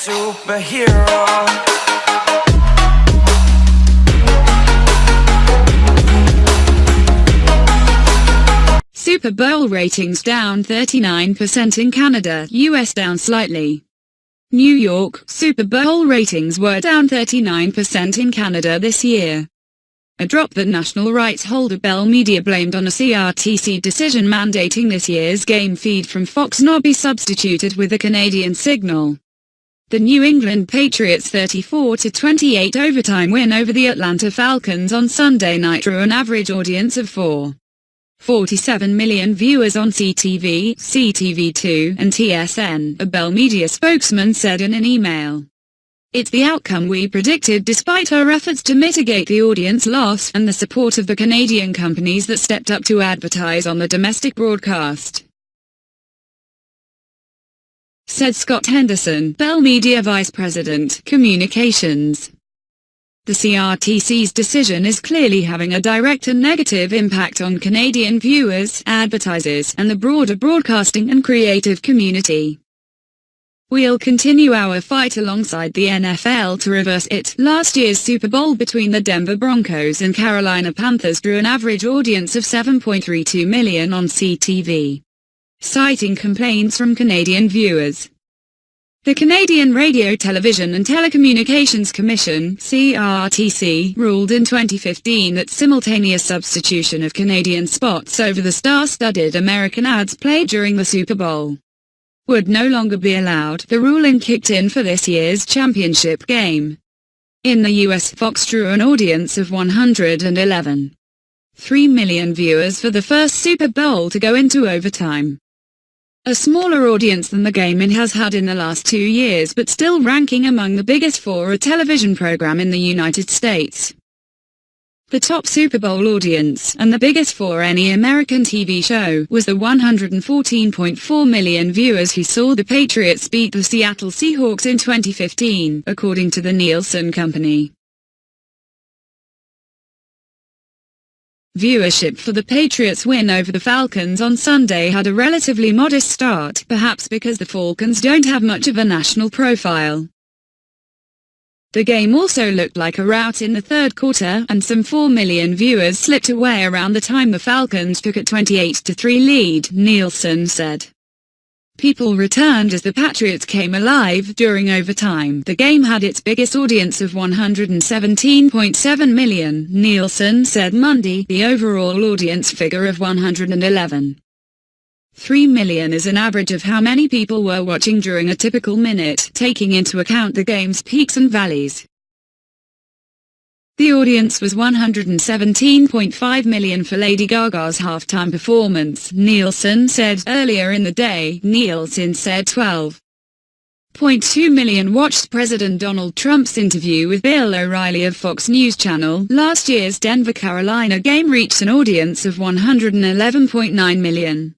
superhero. Super Bowl ratings down 39% in Canada, US down slightly. New York, Super Bowl ratings were down 39% in Canada this year. A drop that national rights holder Bell Media blamed on a CRTC decision mandating this year's game feed from Fox not be substituted with a Canadian signal. The New England Patriots' 34-28 overtime win over the Atlanta Falcons on Sunday night drew an average audience of 4.47 million viewers on CTV, CTV2, and TSN, a Bell Media spokesman said in an email. It's the outcome we predicted despite our efforts to mitigate the audience loss and the support of the Canadian companies that stepped up to advertise on the domestic broadcast, said Scott Henderson, Bell Media Vice President, Communications. The CRTC's decision is clearly having a direct and negative impact on Canadian viewers, advertisers, and the broader broadcasting and creative community. We'll continue our fight alongside the NFL to reverse it. Last year's Super Bowl between the Denver Broncos and Carolina Panthers drew an average audience of 7.32 million on CTV, citing complaints from Canadian viewers. The Canadian Radio, Television and Telecommunications Commission (CRTC) ruled in 2015 that simultaneous substitution of Canadian spots over the star-studded American ads played during the Super Bowl would no longer be allowed. The ruling kicked in for this year's championship game. In the US, Fox drew an audience of 111.3 million viewers for the first Super Bowl to go into overtime. A smaller audience than the game has had in the last 2 years, but still ranking among the biggest for a television program in the United States. The top Super Bowl audience, and the biggest for any American TV show, was the 114.4 million viewers who saw the Patriots beat the Seattle Seahawks in 2015, according to the Nielsen Company. Viewership for the Patriots' win over the Falcons on Sunday had a relatively modest start, perhaps because the Falcons don't have much of a national profile. The game also looked like a rout in the third quarter, and some 4 million viewers slipped away around the time the Falcons took a 28-3 lead, Nielsen said. People returned as the Patriots came alive during overtime. The game had its biggest audience of 117.7 million, Nielsen said Monday. The overall audience figure of 111.3 million is an average of how many people were watching during a typical minute, taking into account the game's peaks and valleys. The audience was 117.5 million for Lady Gaga's halftime performance, Nielsen said. Earlier in the day, Nielsen said 12.2 million watched President Donald Trump's interview with Bill O'Reilly of Fox News Channel. Last year's Denver-Carolina game reached an audience of 111.9 million.